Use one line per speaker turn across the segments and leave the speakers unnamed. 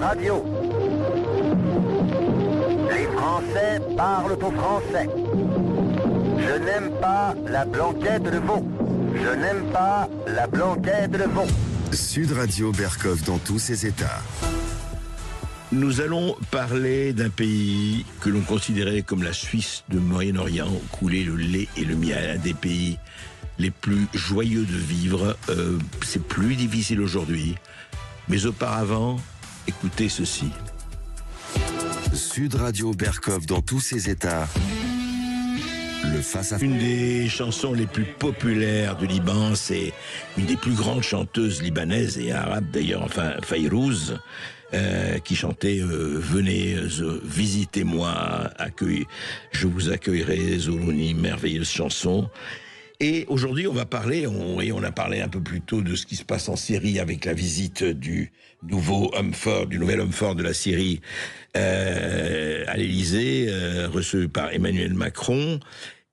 Radio. Les Français parlent au français. Je n'aime pas la blanquette de veau. Je n'aime pas la blanquette de veau.
Sud Radio Berkov dans tous ses états.
Nous allons parler d'un pays que l'on considérait comme la Suisse du Moyen-Orient, où coulait le lait et le miel, un des pays les plus joyeux de vivre. C'est plus difficile aujourd'hui, mais auparavant, écoutez ceci.
Sud Radio Berkov dans tous ses états. Le face-à-face.
Une des chansons les plus populaires du Liban, c'est une des plus grandes chanteuses libanaises et arabes d'ailleurs, enfin Fayrouz, qui chantait venez, visitez-moi, je vous accueillerai, Zoulouni, merveilleuse chanson. Et aujourd'hui, on va parler, on a parlé un peu plus tôt de ce qui se passe en Syrie avec la visite du nouvel homme fort de la Syrie à l'Élysée, reçu par Emmanuel Macron.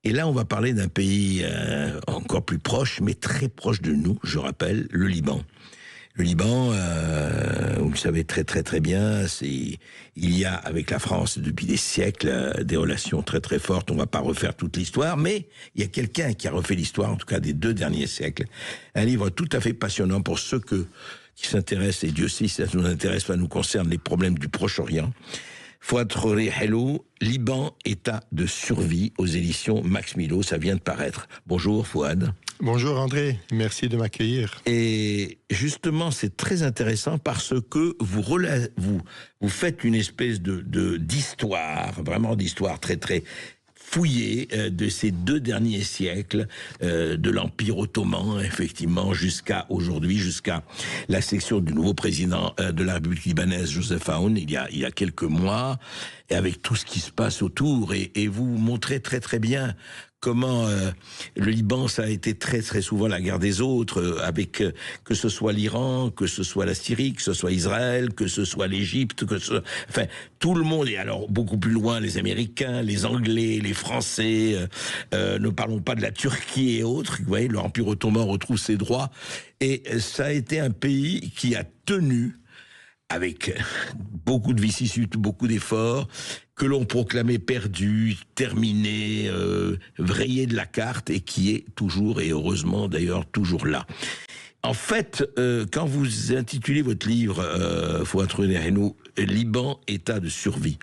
Et là, on va parler d'un pays encore plus proche, mais très proche de nous, je rappelle, le Liban. Le Liban, vous le savez très très très bien, il y a avec la France depuis des siècles des relations très très fortes. On va pas refaire toute l'histoire, mais il y a quelqu'un qui a refait l'histoire, en tout cas des 2 derniers siècles. Un livre tout à fait passionnant pour ceux qui s'intéressent, et Dieu sait si ça nous intéresse, ça nous concerne, les problèmes du Proche-Orient. Fouad Rory Hello, Liban, état de survie, aux éditions Max Milo, ça vient de paraître. Bonjour Fouad.
Bonjour André, merci de m'accueillir.
Et justement, c'est très intéressant parce que vous faites une espèce d'histoire, vraiment d'histoire très très fouillée de ces 2 derniers siècles, de l'Empire ottoman, effectivement, jusqu'à aujourd'hui, jusqu'à la section du nouveau président de la République libanaise, Joseph Aoun, il y a quelques mois, et avec tout ce qui se passe autour, et vous montrez très très bien comment le Liban, ça a été très très souvent la guerre des autres, avec que ce soit l'Iran, que ce soit la Syrie, que ce soit Israël, que ce soit l'Égypte, enfin tout le monde, et alors beaucoup plus loin les Américains, les Anglais, les Français, ne parlons pas de la Turquie et autres, vous voyez, l'Empire ottoman retrouve ses droits, et ça a été un pays qui a tenu avec beaucoup de vicissitudes, beaucoup d'efforts, que l'on proclamait perdu, terminé, vrayé de la carte, et qui est toujours, et heureusement d'ailleurs, toujours là. En fait, quand vous intitulez votre livre, Fouad Rory Hello, Liban, état de survie,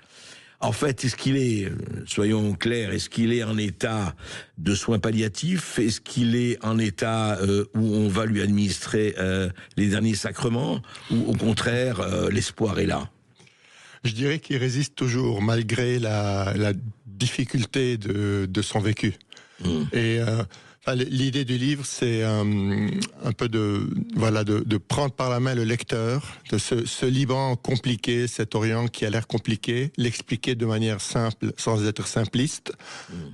en fait, est-ce qu'il est, soyons clairs, est-ce qu'il est en état de soins palliatifs? Est-ce qu'il est en état où on va lui administrer les derniers sacrements? Ou au contraire, l'espoir est là?
Je dirais qu'il résiste toujours, malgré la difficulté de son vécu. Et l'idée du livre, c'est un peu de prendre par la main le lecteur, de ce Liban compliqué, cet Orient qui a l'air compliqué, l'expliquer de manière simple, sans être simpliste,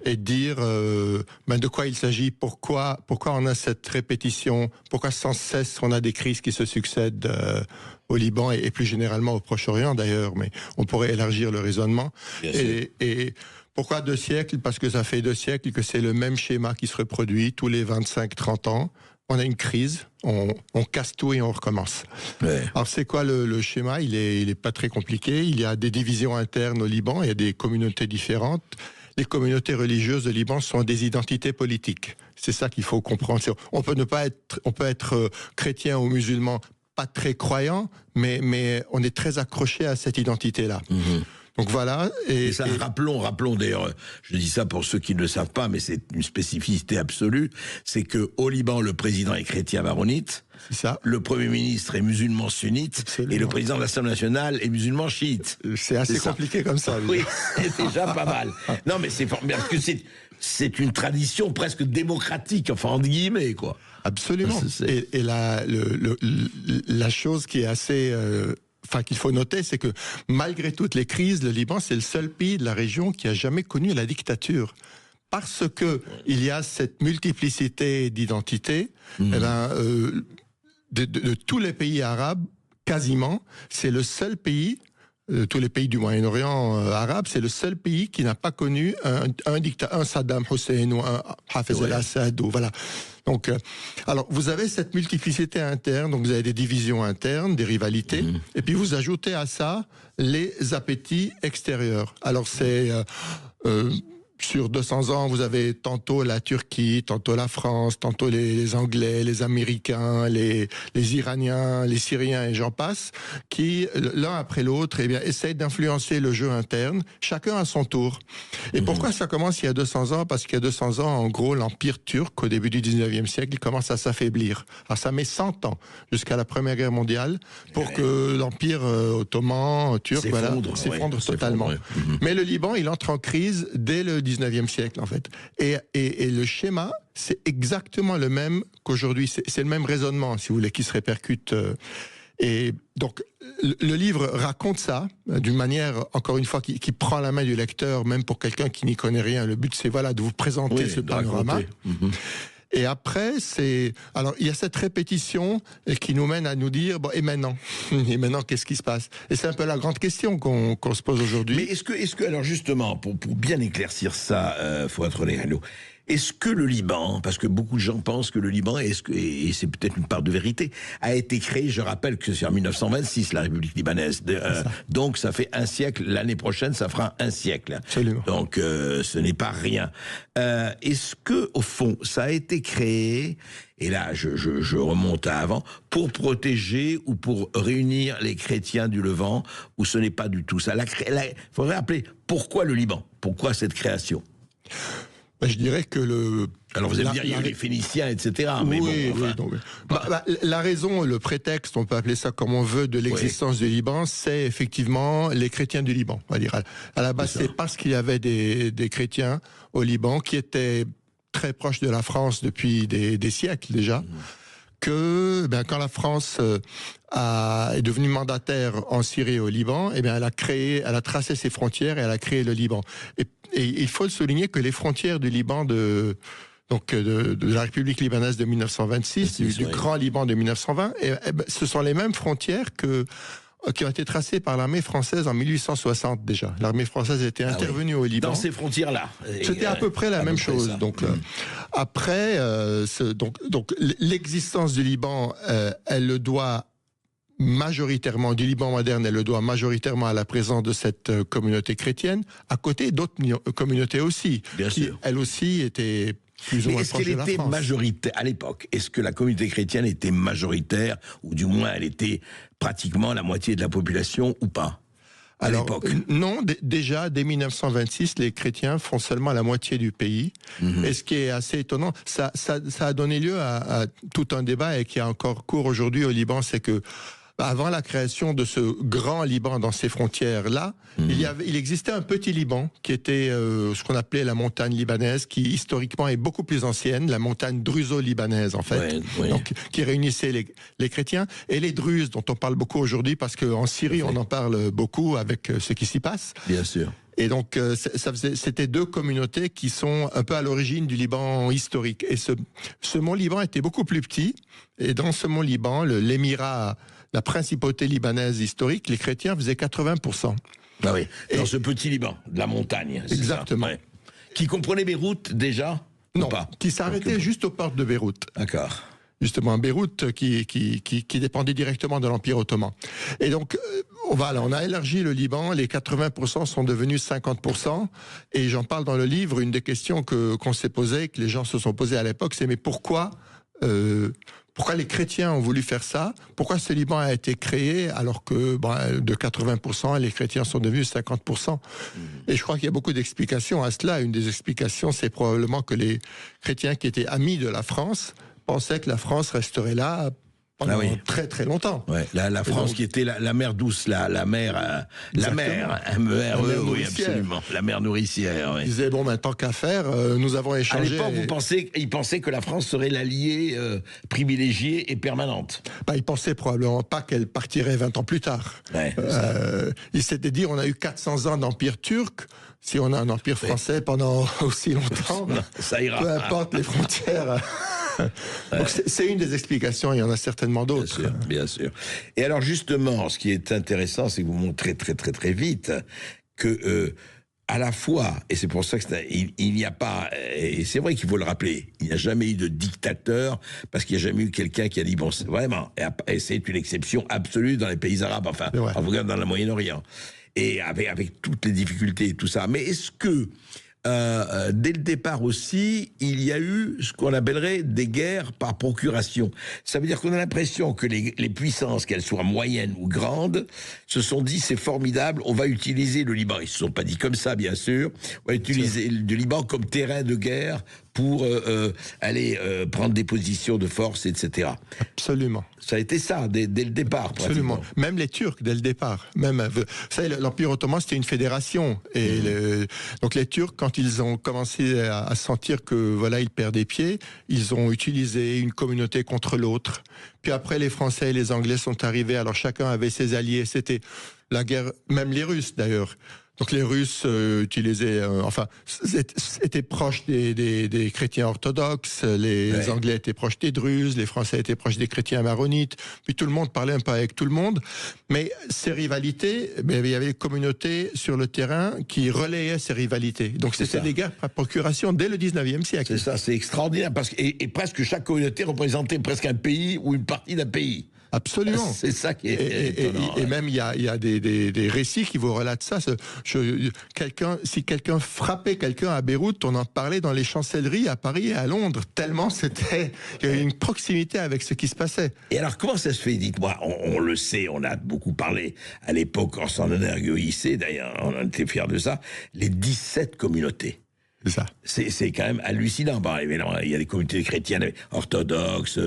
et dire de quoi il s'agit, pourquoi on a cette répétition, pourquoi sans cesse on a des crises qui se succèdent au Liban et plus généralement au Proche-Orient d'ailleurs, mais on pourrait élargir le raisonnement. Et pourquoi 2 siècles? Parce que ça fait 2 siècles que c'est le même schéma qui se reproduit tous les 25-30 ans. On a une crise, on casse tout et on recommence. Ouais. Alors c'est quoi le schéma? Il est pas très compliqué. Il y a des divisions internes au Liban, il y a des communautés différentes. Les communautés religieuses au Liban sont des identités politiques. C'est ça qu'il faut comprendre. On peut être chrétien ou musulman, pas très croyant, mais on est très accroché à cette identité-là. Donc voilà. Et ça,
rappelons d'ailleurs, je dis ça pour ceux qui ne le savent pas, mais c'est une spécificité absolue, c'est que au Liban, le président est chrétien maronite,
c'est ça.
Le Premier ministre est musulman sunnite, absolument, et le président de l'Assemblée nationale est musulman chiite.
C'est assez compliqué comme ça.
Oui, c'est déjà pas mal. Non, mais c'est formidable, parce que c'est une tradition presque démocratique, enfin entre guillemets, quoi.
Absolument. Et la chose qui est assez... qu'il faut noter, c'est que malgré toutes les crises, le Liban, c'est le seul pays de la région qui a jamais connu la dictature. Parce que il y a cette multiplicité d'identités, de tous les pays arabes, quasiment, c'est le seul pays tous les pays du Moyen-Orient arabe, c'est le seul pays qui n'a pas connu un Saddam Hussein ou un Hafez al-Assad. Voilà. Donc, alors, vous avez cette multiplicité interne, donc vous avez des divisions internes, des rivalités, et puis vous ajoutez à ça les appétits extérieurs. Alors, c'est... sur 200 ans, vous avez tantôt la Turquie, tantôt la France, tantôt les Anglais, les Américains, les Iraniens, les Syriens et j'en passe, qui, l'un après l'autre, eh bien, essayent d'influencer le jeu interne, chacun à son tour. Et pourquoi ça commence il y a 200 ans? Parce qu'il y a 200 ans, en gros, l'Empire turc, au début du 19e siècle, il commence à s'affaiblir. Alors ça met 100 ans, jusqu'à la Première Guerre mondiale, pour que l'Empire ottoman, turc, s'effondre totalement. Mais le Liban, il entre en crise dès le 19e siècle, en fait. Et le schéma, c'est exactement le même qu'aujourd'hui. C'est le même raisonnement, si vous voulez, qui se répercute. Et donc, le livre raconte ça d'une manière, encore une fois, qui prend la main du lecteur, même pour quelqu'un qui n'y connaît rien. Le but, c'est de vous présenter ce panorama. Et après, alors, il y a cette répétition qui nous mène à nous dire, bon, et maintenant? Et maintenant, qu'est-ce qui se passe? Et c'est un peu la grande question qu'on se pose aujourd'hui.
Mais est-ce que, alors justement, pour bien éclaircir ça, Fouad Ronéano, est-ce que le Liban, parce que beaucoup de gens pensent que le Liban, et c'est peut-être une part de vérité, a été créé, je rappelle que c'est en 1926, la République libanaise, donc ça fait un siècle, l'année prochaine ça fera un siècle.
Absolument.
Donc ce n'est pas rien. Est-ce que, au fond, ça a été créé, et là je remonte à avant, pour protéger ou pour réunir les chrétiens du Levant, ou ce n'est pas du tout ça? Il faudrait rappeler, pourquoi le Liban? Pourquoi cette création?
Je dirais que
Alors vous allez me dire, il y a eu les Phéniciens, etc. Mais
la raison, le prétexte, on peut appeler ça comme on veut, de l'existence du Liban, c'est effectivement les chrétiens du Liban. On va dire. À la base, c'est parce qu'il y avait des chrétiens au Liban qui étaient très proches de la France depuis des siècles déjà. Que quand la France est devenue mandataire en Syrie et au Liban, elle a tracé ses frontières et elle a créé le Liban. Et il faut souligner que les frontières du Liban de la République libanaise de 1926, du Grand Liban de 1920, ce sont les mêmes frontières qui ont été tracées par l'armée française en 1860 déjà. L'armée française était intervenue au Liban.
Dans ces frontières-là.
C'était à peu près la même chose. Donc après, l'existence du Liban, elle le doit majoritairement, du Liban moderne, elle le doit majoritairement à la présence de cette communauté chrétienne, à côté d'autres communautés aussi, elles aussi étaient plus ou moins proches de la France. Est-ce qu'elle était majoritaire à l'époque?
Est-ce que la communauté chrétienne était majoritaire, ou du moins elle était pratiquement la moitié de la population, ou pas?
Alors, non, déjà, dès 1926, les chrétiens font seulement la moitié du pays. Et ce qui est assez étonnant, ça a donné lieu à tout un débat et qui est encore cours aujourd'hui au Liban, c'est que avant la création de ce grand Liban dans ces frontières-là, il existait un petit Liban qui était ce qu'on appelait la montagne libanaise, qui historiquement est beaucoup plus ancienne, la montagne druso-libanaise en fait, donc qui réunissait les chrétiens et les Druzes dont on parle beaucoup aujourd'hui parce qu'en Syrie on en parle beaucoup avec ce qui s'y passe.
Bien sûr.
Et donc, c'était deux communautés qui sont un peu à l'origine du Liban historique. Et ce mont Liban était beaucoup plus petit. Et dans ce mont Liban, l'émirat, la principauté libanaise historique, les chrétiens faisaient 80%.
Ah oui, dans ce petit Liban, de la montagne.
Exactement.
Ça, Qui comprenait Beyrouth déjà?
Non, pas qui s'arrêtait juste aux portes de Beyrouth.
D'accord.
Justement, Beyrouth qui dépendait directement de l'Empire ottoman. Et donc, on a élargi le Liban, les 80% sont devenus 50%, et j'en parle dans le livre, une des questions qu'on s'est posées, que les gens se sont posées à l'époque, c'est mais pourquoi les chrétiens ont voulu faire ça? Pourquoi ce Liban a été créé alors que de 80%, les chrétiens sont devenus 50%? Et je crois qu'il y a beaucoup d'explications à cela. Une des explications, c'est probablement que les chrétiens qui étaient amis de la France pensaient que la France resterait là pendant très très longtemps. Ouais,
la France donc, qui était la mer douce, la mer, M-E-R-E, oui, absolument, la mer nourricière. Ouais.
Ils disaient, tant qu'à faire, nous avons échangé...
À l'époque, ils pensaient que la France serait l'alliée privilégiée et permanente.
Ils pensaient probablement pas qu'elle partirait 20 ans plus tard. Ouais, ils s'étaient dit, on a eu 400 ans d'empire turc, si on a un empire français pendant aussi longtemps,
ça ira.
Peu importe les frontières... Donc c'est une des explications, il y en a certainement d'autres.
Bien sûr, bien sûr. Et alors justement, ce qui est intéressant, c'est que vous montrez très très très vite que à la fois, et c'est pour ça que il n'y a pas, et c'est vrai qu'il faut le rappeler, il n'y a jamais eu de dictateur, parce qu'il n'y a jamais eu quelqu'un qui a dit, bon, c'est vraiment, et c'est une exception absolue dans les pays arabes, enfin, on regarde dans le Moyen-Orient, et avec toutes les difficultés et tout ça. Mais est-ce que, dès le départ aussi, il y a eu ce qu'on appellerait des guerres par procuration. Ça veut dire qu'on a l'impression que les puissances, qu'elles soient moyennes ou grandes, se sont dit c'est formidable, on va utiliser le Liban. Ils se sont pas dit comme ça, bien sûr. On va utiliser le Liban comme terrain de guerre pour aller prendre des positions de force, etc.
Absolument.
Ça a été ça, dès le départ.
Absolument. Même les Turcs, dès le départ. Même, vous savez, l'Empire ottoman, c'était une fédération. Et donc les Turcs, quand ils ont commencé à sentir que voilà, ils perdaient pied, ils ont utilisé une communauté contre l'autre. Puis après, les Français et les Anglais sont arrivés, alors chacun avait ses alliés. C'était la guerre, même les Russes d'ailleurs. Donc les Russes utilisaient, étaient proches des chrétiens orthodoxes, les Anglais étaient proches des Druzes, les Français étaient proches des chrétiens maronites, puis tout le monde parlait un peu avec tout le monde. Mais ces rivalités, il y avait des communautés sur le terrain qui relayaient ces rivalités. Donc c'était des guerres par procuration dès le 19e siècle.
C'est ça, c'est extraordinaire, parce que, et presque chaque communauté représentait presque un pays ou une partie d'un pays.
Absolument.
C'est ça qui est étonnant.
Et même, il y a des récits qui vous relatent ça. Si quelqu'un frappait quelqu'un à Beyrouth, on en parlait dans les chancelleries à Paris et à Londres, tellement il y avait une proximité avec ce qui se passait.
Et alors, comment ça se fait? Dites-moi, on le sait, on a beaucoup parlé à l'époque, on s'en énorgueillissait, d'ailleurs, on était fiers de ça, les 17 communautés. C'est quand même hallucinant. Bon, évidemment, il y a des communautés chrétiennes orthodoxes,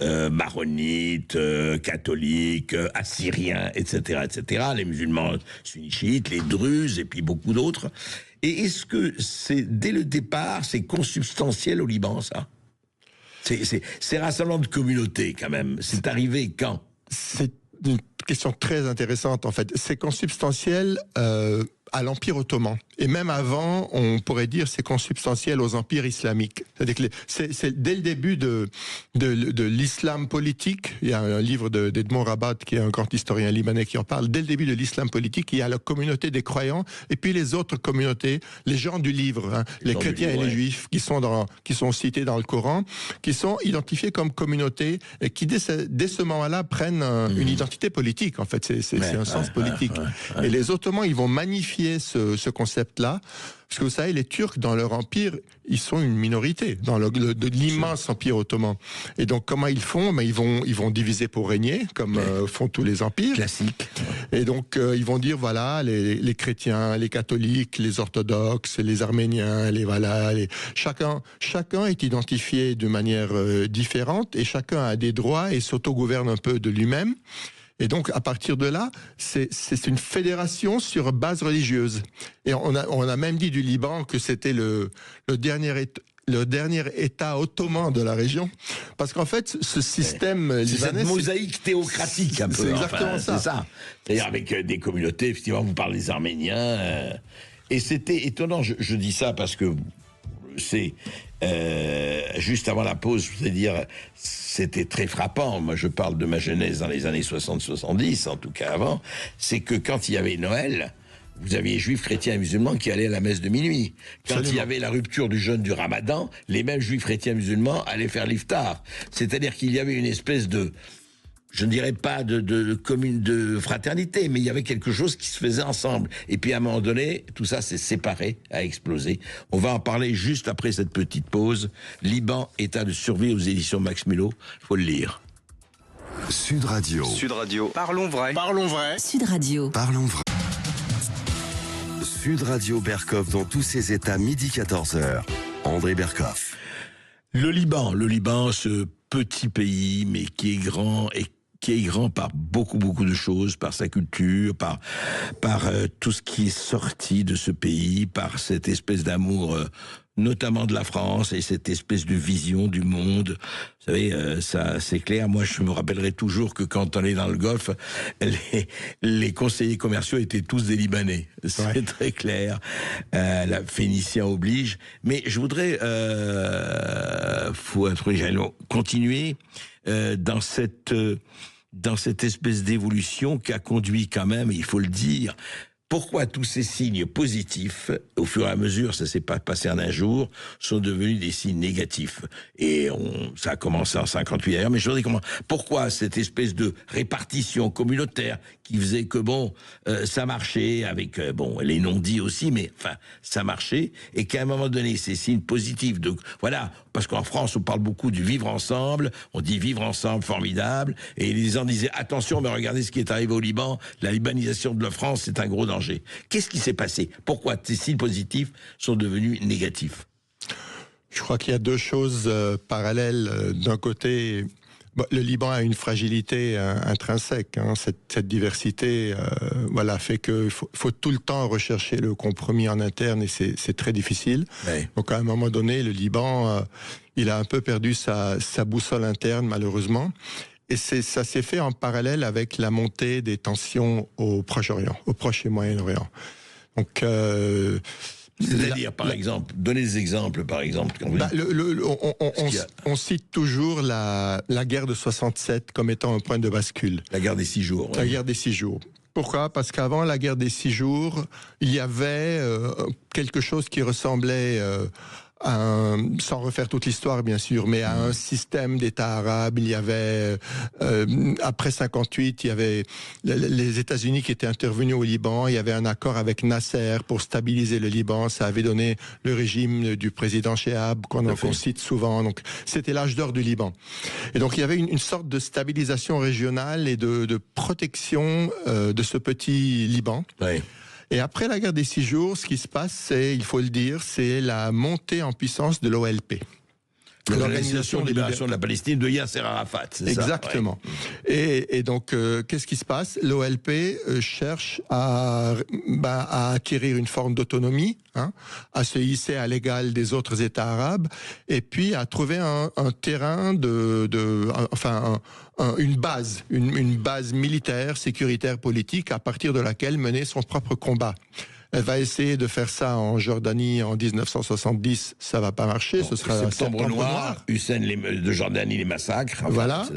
maronites, catholiques, assyriens, etc., etc. Les musulmans sunnichites, les druzes et puis beaucoup d'autres. Et est-ce que dès le départ, c'est consubstantiel au Liban, ça? C'est rassemblement de communautés quand même. C'est arrivé quand?
C'est une question très intéressante en fait. C'est consubstantiel à l'Empire ottoman. Et même avant, on pourrait dire c'est consubstantiel aux empires islamiques. C'est-à-dire que c'est dès le début de l'islam politique, il y a un livre d'Edmond Rabat, qui est un grand historien libanais, qui en parle. Dès le début de l'islam politique, il y a la communauté des croyants, et puis les autres communautés, les gens du livre, les chrétiens et les juifs, qui sont cités dans le Coran, qui sont identifiés comme communautés, et qui dès ce moment-là prennent une identité politique, en fait. C'est un sens politique. Et les Ottomans, ils vont magnifier ce concept-là, parce que vous savez, les Turcs, dans leur empire, ils sont une minorité, dans l'immense empire ottoman. Et donc, comment ils font? Ils vont diviser pour régner, comme font tous les empires.
Classique.
Et donc, ils vont dire, voilà, les chrétiens, les catholiques, les orthodoxes, les arméniens, chacun est identifié de manière différente, et chacun a des droits et s'autogouverne un peu de lui-même. Et donc, à partir de là, c'est une fédération sur base religieuse. Et on a même dit du Liban que c'était le dernier État ottoman de la région. Parce qu'en fait, ce système libanais...
C'est cette mosaïque théocratique, un peu.
C'est exactement ça.
C'est ça. C'est-à-dire avec des communautés, effectivement, vous parlez des Arméniens. Et c'était étonnant, je dis ça parce que c'est... juste avant la pause, je voulais dire, c'était très frappant. Moi, je parle de ma jeunesse dans les années 60-70, en tout cas avant. C'est que quand il y avait Noël, vous aviez juifs, chrétiens et musulmans qui allaient à la messe de minuit. Quand il y avait la rupture du jeûne du Ramadan, les mêmes juifs, chrétiens et musulmans allaient faire l'iftar. C'est-à-dire qu'il y avait une espèce de... je ne dirais pas de commune de fraternité, mais il y avait quelque chose qui se faisait ensemble. Et puis à un moment donné, tout ça s'est séparé, a explosé. On va en parler juste après cette petite pause. Liban, état de survie aux éditions Max Mulot. Il faut le lire.
Sud Radio.
Sud Radio. Parlons vrai. Parlons vrai.
Sud Radio.
Parlons vrai. Sud Radio Berkov dans tous ses états, midi 14h. André Berkov.
Le Liban, ce petit pays, mais qui est grand et qui est grand par beaucoup de choses, par sa culture, par tout ce qui est sorti de ce pays, par cette espèce d'amour notamment de la France et cette espèce de vision du monde. Vous savez, ça c'est clair. Moi, je me rappellerai toujours que quand on est dans le Golfe, les conseillers commerciaux étaient tous des Libanais. C'est très clair. La Phénicien oblige. Mais je voudrais continuer dans cette espèce d'évolution qui a conduit quand même, il faut le dire. Pourquoi tous ces signes positifs, au fur et à mesure, ça s'est pas passé en un jour, sont devenus des signes négatifs? Et ça a commencé en 58 d'ailleurs, mais je voudrais pourquoi cette espèce de répartition communautaire qui faisait que ça marchait avec, les non-dits aussi, mais enfin, ça marchait, et qu'à un moment donné, ces signes positifs voilà, parce qu'en France, on parle beaucoup du vivre ensemble, on dit vivre ensemble, formidable, et les gens disaient, attention, mais regardez ce qui est arrivé au Liban, la libanisation de la France, c'est un gros danger. Qu'est-ce qui s'est passé? Pourquoi ces signes positifs sont devenus négatifs?
Je crois qu'il y a deux choses parallèles. D'un côté, le Liban a une fragilité intrinsèque. Cette diversité fait qu'il faut tout le temps rechercher le compromis en interne et c'est très difficile. Oui. Donc à un moment donné, le Liban, il a un peu perdu sa boussole interne, malheureusement. Et ça s'est fait en parallèle avec la montée des tensions au Proche-Orient, au Proche et Moyen-Orient. Donc,
c'est-à-dire, par exemple, donnez des exemples, par exemple.
On cite toujours la guerre de 67 comme étant un point de bascule.
La guerre des 6 jours.
La guerre des 6 jours. Pourquoi? Parce qu'avant la guerre des 6 jours, il y avait quelque chose qui ressemblait sans refaire toute l'histoire bien sûr, mais à un système d'État arabe. Il y avait après 58, il y avait les États-Unis qui étaient intervenus au Liban. Il y avait un accord avec Nasser pour stabiliser le Liban. Ça avait donné le régime du président Chehab qu'on cite souvent. Donc c'était l'âge d'or du Liban. Et donc il y avait une sorte de stabilisation régionale et de protection de ce petit Liban. Oui. Et après la guerre des 6 jours, ce qui se passe, c'est, il faut le dire, c'est la montée en puissance de l'OLP.
L'Organisation de libération de la Palestine de Yasser Arafat, c'est
exactement. Ça, ouais. Et donc, qu'est-ce qui se passe? L'OLP cherche à acquérir une forme d'autonomie, à se hisser à l'égal des autres États arabes, et puis à trouver un terrain une base militaire, sécuritaire, politique, à partir de laquelle mener son propre combat. Elle va essayer de faire ça en Jordanie en 1970, ça va pas marcher, ce sera
Septembre Noir. Hussein de Jordanie, les massacres. Enfin,
voilà.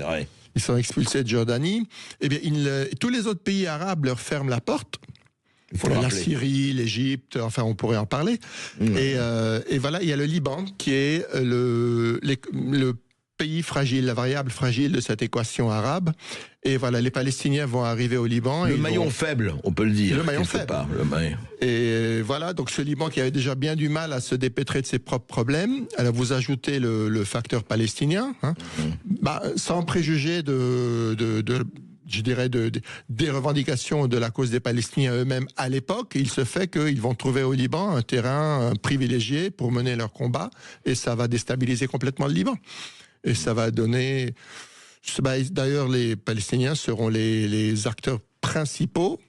Ils sont expulsés de Jordanie. Eh bien, tous les autres pays arabes leur ferment la porte. La Syrie, l'Égypte, enfin, on pourrait en parler. Et voilà, il y a le Liban qui est le pays fragile, la variable fragile de cette équation arabe. Et voilà, les Palestiniens vont arriver au Liban.
Le maillon faible, on peut le dire.
Le maillon faible. Et voilà, donc ce Liban qui avait déjà bien du mal à se dépêtrer de ses propres problèmes, alors vous ajoutez le facteur palestinien, sans préjuger des revendications de la cause des Palestiniens eux-mêmes à l'époque, il se fait qu'ils vont trouver au Liban un terrain privilégié pour mener leur combat, et ça va déstabiliser complètement le Liban. Et ça va donner... D'ailleurs, les Palestiniens seront les acteurs principaux,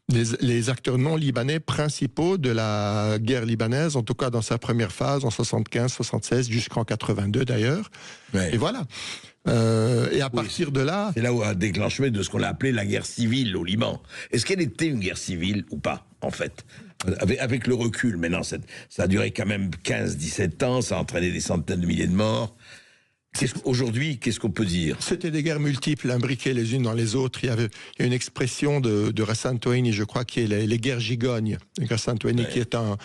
les acteurs non libanais principaux de la guerre libanaise, en tout cas dans sa première phase, en 75-76, jusqu'en 82 d'ailleurs. Ouais. Et voilà. Et à partir de là...
C'est là où a déclenché de ce qu'on a appelé la guerre civile au Liban. Est-ce qu'elle était une guerre civile ou pas, en fait? Avec le recul, maintenant, ça a duré quand même 15-17 ans, ça a entraîné des centaines de milliers de morts. Aujourd'hui, qu'est-ce qu'on peut dire?
C'était des guerres multiples, imbriquées les unes dans les autres. Il y a une expression de Ghassan Toueni, je crois, qui est les guerres gigognes. Ghassan Toueni, qui est un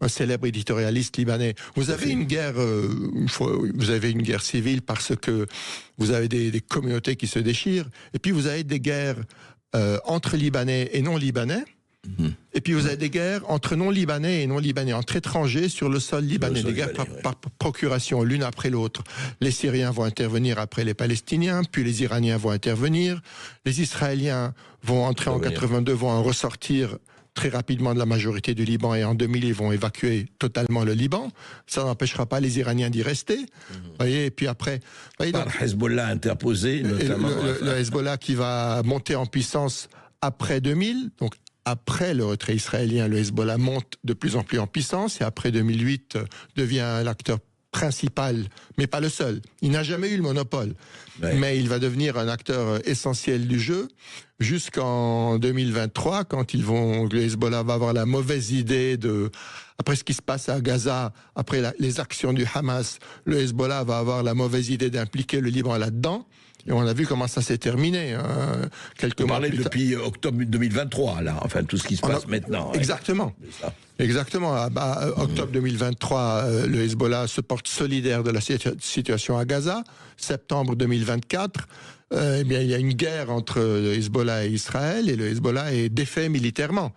célèbre éditorialiste libanais. Vous avez une guerre civile parce que vous avez des communautés qui se déchirent. Et puis vous avez des guerres entre Libanais et non Libanais. Et puis vous avez des guerres entre non-libanais et non-libanais, entre étrangers sur le sol libanais, des guerres par procuration, l'une après l'autre. Les Syriens vont intervenir après les Palestiniens, puis les Iraniens vont intervenir, les Israéliens vont entrer en 82, vont en ressortir très rapidement de la majorité du Liban et en 2000, ils vont évacuer totalement le Liban. Ça n'empêchera pas les Iraniens d'y rester. Vous voyez, et puis après... Voyez,
Par Hezbollah interposé, notamment.
Le Hezbollah qui va monter en puissance après 2000, donc après le retrait israélien, le Hezbollah monte de plus en plus en puissance et après 2008 devient l'acteur principal, mais pas le seul. Il n'a jamais eu le monopole, mais il va devenir un acteur essentiel du jeu jusqu'en 2023, quand le Hezbollah va avoir la mauvaise idée après ce qui se passe à Gaza, après les actions du Hamas, le Hezbollah va avoir la mauvaise idée d'impliquer le Liban là-dedans. Et on a vu comment ça s'est terminé.
Quelques mois plus tard. Depuis octobre 2023, là, enfin tout ce qui se passe maintenant.
Exactement. Exactement. Octobre 2023, le Hezbollah se porte solidaire de la situation à Gaza. Septembre 2024, eh bien, il y a une guerre entre le Hezbollah et Israël, et le Hezbollah est défait militairement.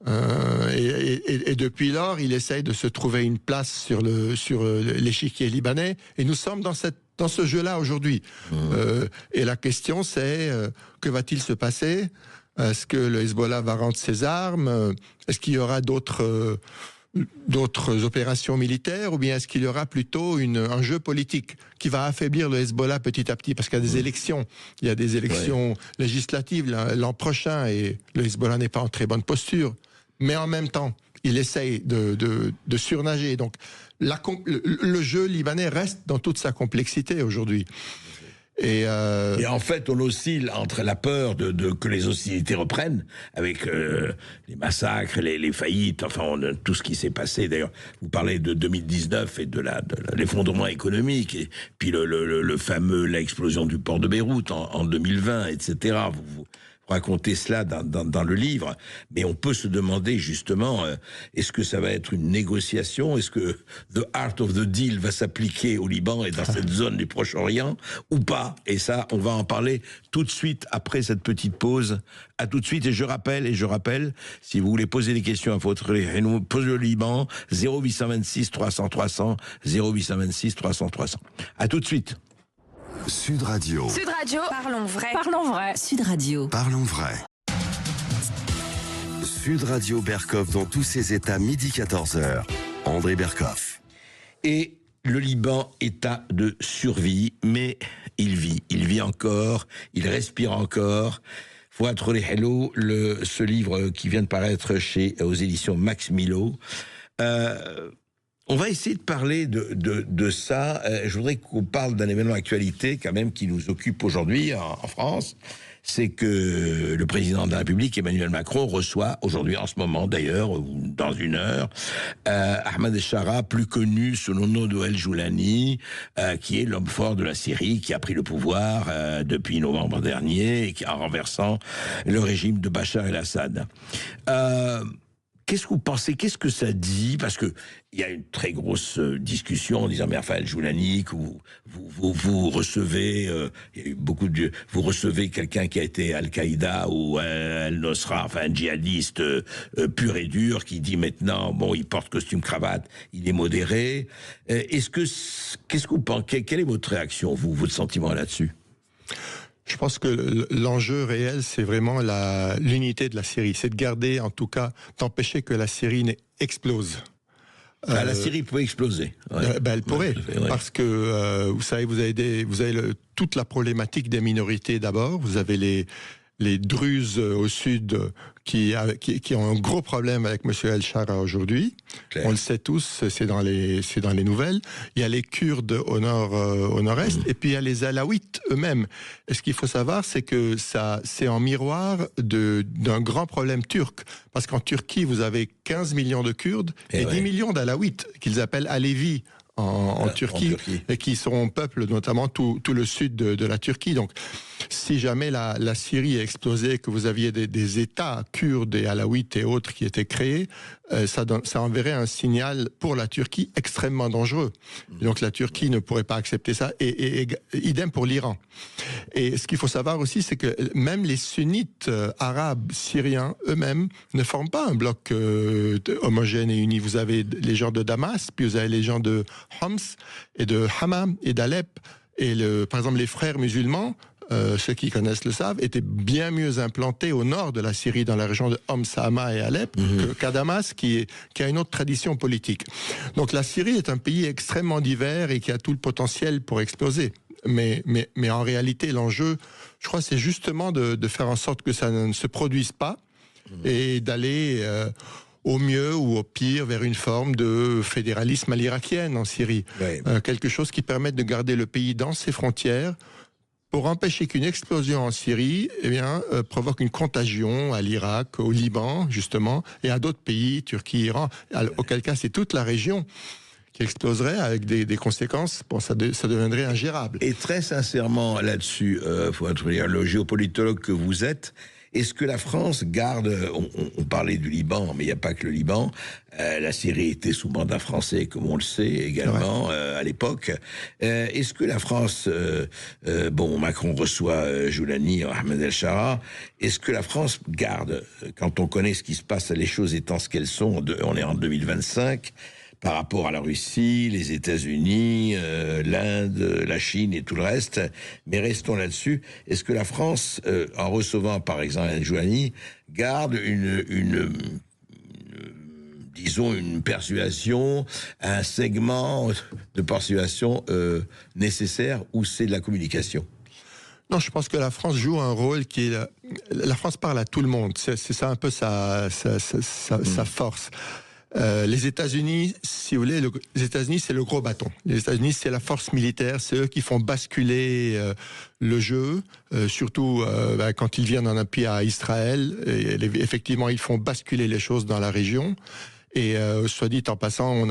Et depuis lors, il essaye de se trouver une place sur l'échiquier libanais, et nous sommes dans ce jeu-là aujourd'hui. Et la question, c'est que va-t-il se passer? Est-ce que le Hezbollah va rendre ses armes? Est-ce qu'il y aura d'autres opérations militaires, ou bien est-ce qu'il y aura plutôt un jeu politique qui va affaiblir le Hezbollah petit à petit? Parce qu'il y a des élections. Il y a des élections législatives l'an prochain, et le Hezbollah n'est pas en très bonne posture. Mais en même temps, il essaye de surnager. Donc, le jeu libanais reste dans toute sa complexité aujourd'hui. Et
en fait, on oscille entre la peur que les hostilités reprennent, avec les massacres, les faillites, enfin tout ce qui s'est passé. D'ailleurs, vous parlez de 2019 et de l'effondrement économique, et puis l'explosion du port de Beyrouth en 2020, etc. Vous raconter cela dans le livre, mais on peut se demander justement, est-ce que ça va être une négociation? Est-ce que the art of the deal va s'appliquer au Liban et dans cette zone du Proche-Orient ou pas? Et ça, on va en parler tout de suite après cette petite pause. À tout de suite, et je rappelle, si vous voulez poser des questions à votre posez le Liban, 0826 300 300, 0826 300 300. À tout de suite.
Sud Radio.
Sud Radio. Parlons vrai.
Parlons vrai.
Sud Radio.
Parlons vrai. Sud Radio Berkov dans tous ses états, midi 14h. André Berkov.
Et le Liban, état de survie, mais il vit encore, il respire encore. Fouad Hello, ce livre qui vient de paraître aux éditions Max Milo. On va essayer de parler de ça. Je voudrais qu'on parle d'un événement d'actualité quand même qui nous occupe aujourd'hui en France. C'est que le président de la République, Emmanuel Macron, reçoit aujourd'hui, en ce moment d'ailleurs, ou dans une heure, Ahmed Echara, plus connu sous le nom de El Joulani, qui est l'homme fort de la Syrie, qui a pris le pouvoir depuis novembre dernier, et en renversant le régime de Bachar el-Assad. Qu'est-ce que vous pensez? Qu'est-ce que ça dit? Parce que il y a une très grosse discussion en disant, mais enfin, El Joulani, que vous recevez, il y a eu beaucoup vous recevez quelqu'un qui a été Al-Qaïda ou Al-Nosra, enfin un djihadiste pur et dur, qui dit maintenant, bon, il porte costume cravate, il est modéré. Qu'est-ce que vous pensez? Quelle est votre réaction, votre sentiment là-dessus?
Je pense que l'enjeu réel, c'est vraiment l'unité de la Syrie. C'est de garder, en tout cas, d'empêcher que la Syrie n'explose.
La Syrie pouvait exploser. Ouais.
Elle pourrait, parce que, vous savez, vous avez toute la problématique des minorités d'abord. Vous avez les Druzes au sud qui ont un gros problème avec M. El-Shara aujourd'hui. On le sait tous, c'est dans les nouvelles. Il y a les Kurdes au nord-est, et puis il y a les Alaouites eux-mêmes. Et ce qu'il faut savoir, c'est que c'est en miroir d'un grand problème turc. Parce qu'en Turquie, vous avez 15 millions de Kurdes et 10 millions d'Alaouites, qu'ils appellent Alevis en Turquie, et qui sont peuple notamment tout le sud de la Turquie. Donc, si jamais la Syrie a explosé, que vous aviez des États kurdes et alaouites et autres qui étaient créés, ça enverrait un signal pour la Turquie extrêmement dangereux. Et donc la Turquie ne pourrait pas accepter ça, et idem pour l'Iran. Et ce qu'il faut savoir aussi, c'est que même les sunnites arabes syriens eux-mêmes ne forment pas un bloc homogène et uni. Vous avez les gens de Damas, puis vous avez les gens de Homs et de Hama et d'Alep. Et par exemple, les frères musulmans ceux qui connaissent le savent, était bien mieux implanté au nord de la Syrie, dans la région de Homs, Hama et Alep, qu'à Damas, qui a une autre tradition politique. Donc la Syrie est un pays extrêmement divers et qui a tout le potentiel pour exploser. Mais en réalité, l'enjeu, je crois, c'est justement de faire en sorte que ça ne se produise pas et d'aller au mieux ou au pire vers une forme de fédéralisme à l'irakienne en Syrie.
Ouais.
Quelque chose qui permette de garder le pays dans ses frontières pour empêcher qu'une explosion en Syrie provoque une contagion à l'Irak, au Liban, justement, et à d'autres pays, Turquie, Iran, auquel cas c'est toute la région qui exploserait avec des conséquences, ça deviendrait ingérable.
Et très sincèrement, là-dessus, faut dire, le géopolitologue que vous êtes, est-ce que la France garde, on parlait du Liban, mais il n'y a pas que le Liban, la Syrie était sous mandat français, comme on le sait également, à l'époque. Est-ce que la France, Macron reçoit Joulani, Ahmed El-Shara, est-ce que la France garde, quand on connaît ce qui se passe, les choses étant ce qu'elles sont, on est en 2025, par rapport à la Russie, les États-Unis, l'Inde, la Chine et tout le reste. Mais restons là-dessus. Est-ce que la France, en recevant par exemple Joulani, garde disons une persuasion, un segment de persuasion nécessaire, ou c'est de la communication?
Non, je pense que la France joue un rôle qui est... La France parle à tout le monde. C'est ça un peu sa force. Les États-Unis, si vous voulez, les États-Unis, c'est le gros bâton. Les États-Unis, c'est la force militaire, c'est eux qui font basculer le jeu, surtout quand ils viennent en appui à Israël. Et, effectivement, ils font basculer les choses dans la région. Et soit dit en passant,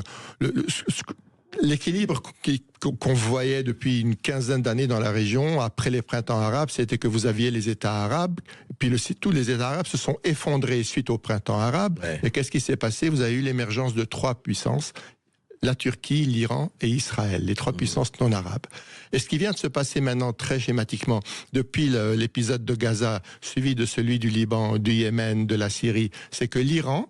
l'équilibre qu'on voyait depuis une quinzaine d'années dans la région, après les printemps arabes, c'était que vous aviez les États arabes, puis tous les États arabes se sont effondrés suite au printemps arabe. Ouais. Et qu'est-ce qui s'est passé? Vous avez eu l'émergence de 3 puissances, la Turquie, l'Iran et Israël, les 3 puissances non arabes. Et ce qui vient de se passer maintenant, très schématiquement, depuis l'épisode de Gaza, suivi de celui du Liban, du Yémen, de la Syrie, c'est que l'Iran,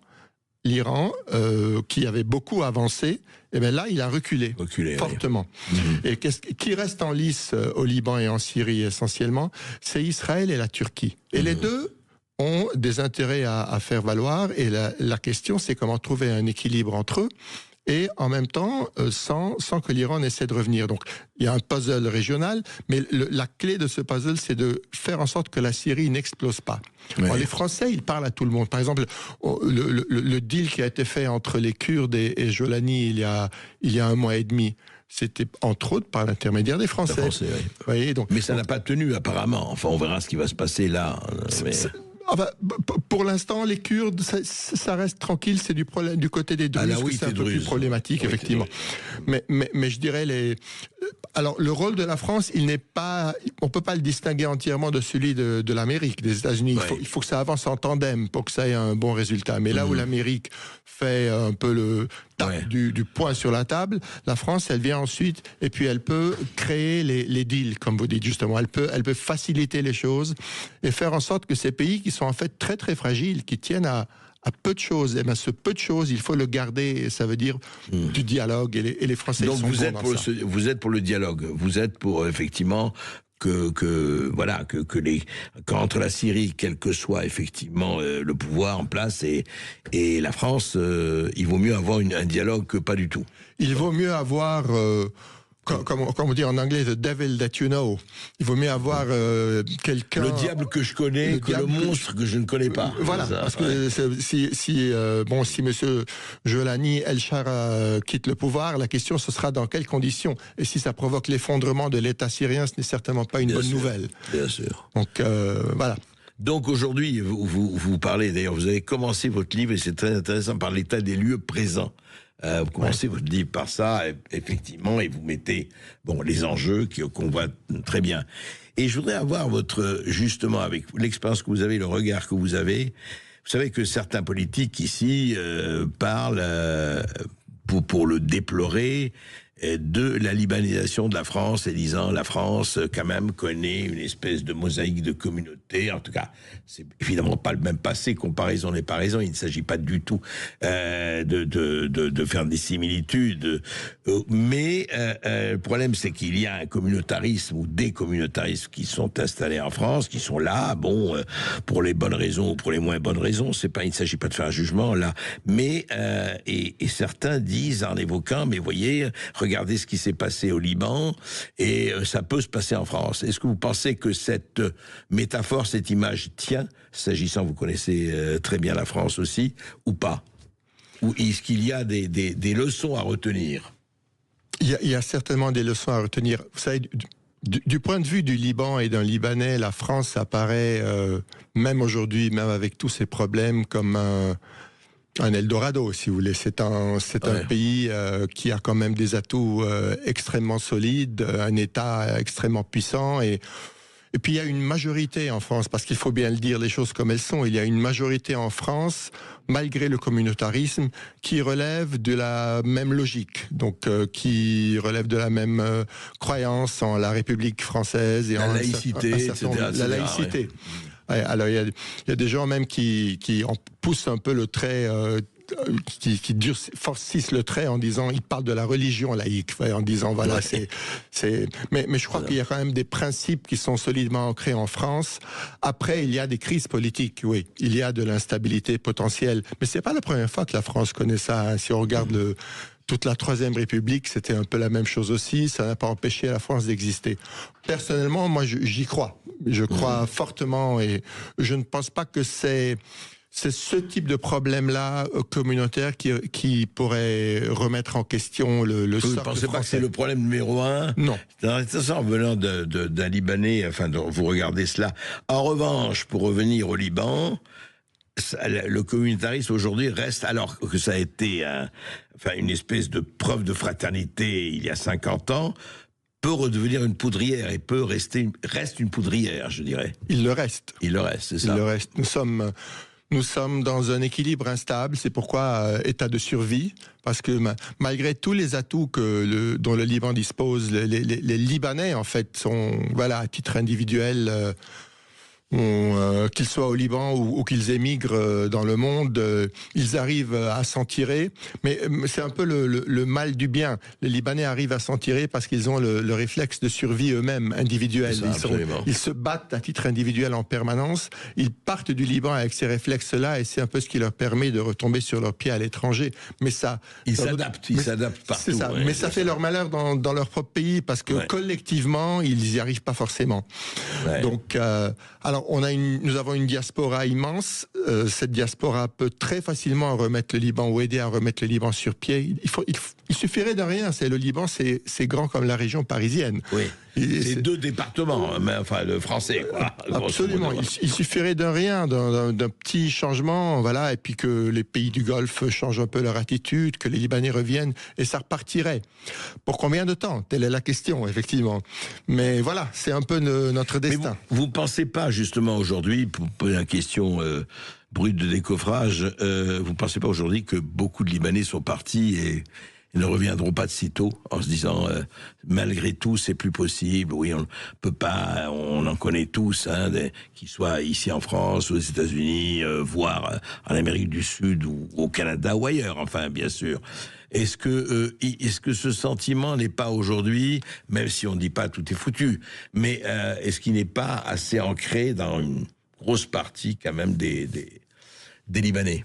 qui avait beaucoup avancé, et bien là, il a reculé fortement. Oui. Et qui reste en lice au Liban et en Syrie essentiellement, c'est Israël et la Turquie. Et les deux ont des intérêts à faire valoir, et la question, c'est comment trouver un équilibre entre eux, et en même temps, sans que l'Iran essaie de revenir. Donc, il y a un puzzle régional, mais la clé de ce puzzle, c'est de faire en sorte que la Syrie n'explose pas. Ouais. Alors, les Français, ils parlent à tout le monde. Par exemple, le deal qui a été fait entre les Kurdes et Jolani il y a 1 mois et demi, c'était entre autres par l'intermédiaire des Français.
Oui.
Voyez, donc,
mais ça n'a pas tenu, apparemment. Enfin, on verra ce qui va se passer là.
Enfin, pour l'instant, les Kurdes, ça reste tranquille, c'est du côté des Druzes que c'est un peu plus problématique, effectivement. Mais je dirais alors, le rôle de la France, on peut pas le distinguer entièrement de celui de l'Amérique, des États-Unis. Il faut que ça avance en tandem pour que ça ait un bon résultat. Mais là où l'Amérique fait un peu du poing sur la table, la France, elle vient ensuite et puis elle peut créer les deals, comme vous dites justement. Elle peut faciliter les choses et faire en sorte que ces pays qui sont en fait très très fragiles, qui tiennent à peu de choses, et bien ce peu de choses, il faut le garder, ça veut dire du dialogue, et les Français
donc
sont
vous
bons
êtes
dans
pour
ça.
Vous êtes pour le dialogue, vous êtes pour effectivement qu'entre la Syrie, quel que soit effectivement le pouvoir en place et la France, il vaut mieux avoir un dialogue que pas du tout.
Il vaut mieux avoir comme on dit en anglais, the devil that you know. Il vaut mieux avoir quelqu'un...
Le diable que je connais, le monstre que je ne connais pas.
Voilà, parce que si monsieur Joulani El-Shara quitte le pouvoir, la question ce sera dans quelles conditions. Et si ça provoque l'effondrement de l'État syrien, ce n'est certainement pas une bonne nouvelle.
Bien sûr.
Donc, voilà.
Donc aujourd'hui, vous parlez, d'ailleurs, vous avez commencé votre livre, et c'est très intéressant, par l'état des lieux présents. Vous commencez votre livre par ça, effectivement, et vous mettez les enjeux qu'on voit très bien. Et je voudrais avoir justement, avec l'expérience que vous avez, le regard que vous avez, vous savez que certains politiques ici parlent, pour le déplorer, de la libanisation de la France et disant la France quand même connaît une espèce de mosaïque de communautés. En tout cas, c'est évidemment pas le même passé, comparaison n'est pas raison. Il ne s'agit pas du tout de faire des similitudes. Mais le problème, c'est qu'il y a un communautarisme ou des communautarismes qui sont installés en France, qui sont là, pour les bonnes raisons ou pour les moins bonnes raisons. Il ne s'agit pas de faire un jugement là. Mais et certains disent en évoquant, mais voyez, regardez ce qui s'est passé au Liban et ça peut se passer en France. Est-ce que vous pensez que cette métaphore, cette image tient, s'agissant, vous connaissez très bien la France aussi, ou pas? Ou est-ce qu'il y a des leçons à retenir?
Il y a certainement des leçons à retenir. Vous savez, du point de vue du Liban et d'un Libanais, la France apparaît, même aujourd'hui, même avec tous ses problèmes, comme un Eldorado, si vous voulez. C'est un pays qui a quand même des atouts extrêmement solides, un État extrêmement puissant et puis il y a une majorité en France, parce qu'il faut bien le dire les choses comme elles sont, il y a une majorité en France, malgré le communautarisme, qui relève de la même logique, donc qui relève de la même croyance en la République française et
la
en
laïcité, etc.
La laïcité. Ouais, alors il y a des gens même qui en poussent un peu le trait, qui forcissent le trait en disant, ils parlent de la religion laïque, en disant voilà, mais je crois qu'il y a quand même des principes qui sont solidement ancrés en France. Après, il y a des crises politiques, oui, il y a de l'instabilité potentielle, mais c'est pas la première fois que la France connaît ça, hein. Si on regarde toute la Troisième République, c'était un peu la même chose aussi. Ça n'a pas empêché la France d'exister. Personnellement, moi, j'y crois. Je crois fortement et je ne pense pas que c'est ce type de problème-là communautaire qui pourrait remettre en question le socle français. Vous ne pensez pas que
c'est le problème numéro un?
Non.
C'est en venant d'un Libanais, enfin, vous regardez cela. En revanche, pour revenir au Liban, le communautarisme aujourd'hui reste, alors que ça a été une espèce de preuve de fraternité il y a 50 ans, peut redevenir une poudrière et reste une poudrière, je dirais.
Il le reste.
Il le reste, c'est ça.
Il le reste. Nous sommes dans un équilibre instable, c'est pourquoi état de survie, parce que malgré tous les atouts dont le Liban dispose, les Libanais en fait sont, voilà, à titre individuel, qu'ils soient au Liban ou qu'ils émigrent dans le monde, ils arrivent à s'en tirer. Mais c'est un peu le mal du bien. Les Libanais arrivent à s'en tirer parce qu'ils ont le réflexe de survie eux-mêmes, individuel. Ils se battent à titre individuel en permanence. Ils partent du Liban avec ces réflexes-là et c'est un peu ce qui leur permet de retomber sur leurs pieds à l'étranger. Mais ça...
Ils s'adaptent partout. C'est ça.
Ouais, mais ça fait leur malheur dans leur propre pays parce que collectivement, ils n'y arrivent pas forcément. Ouais. Donc, alors, nous avons une diaspora immense. Cette diaspora peut très facilement remettre le Liban ou aider à remettre le Liban sur pied. Il suffirait de rien. Le Liban, c'est grand comme la région parisienne.
Oui. C'est 2 départements, mais enfin le français, quoi.
Absolument. Il suffirait d'un rien, d'un petit changement, voilà, et puis que les pays du Golfe changent un peu leur attitude, que les Libanais reviennent, et ça repartirait. Pour combien de temps? Telle est la question, effectivement. Mais voilà, c'est un peu notre destin.
Mais vous pensez pas, justement, aujourd'hui, pour poser une question brute de décoffrage, vous pensez pas aujourd'hui que beaucoup de Libanais sont partis et ils ne reviendront pas de sitôt en se disant malgré tout c'est plus possible, oui on peut pas, on en connaît tous, qu'ils soient ici en France, aux États-Unis, voire en Amérique du Sud ou au Canada ou ailleurs, enfin bien sûr. Est-ce que ce sentiment n'est pas aujourd'hui, même si on ne dit pas tout est foutu, mais est-ce qu'il n'est pas assez ancré dans une grosse partie quand même des Libanais?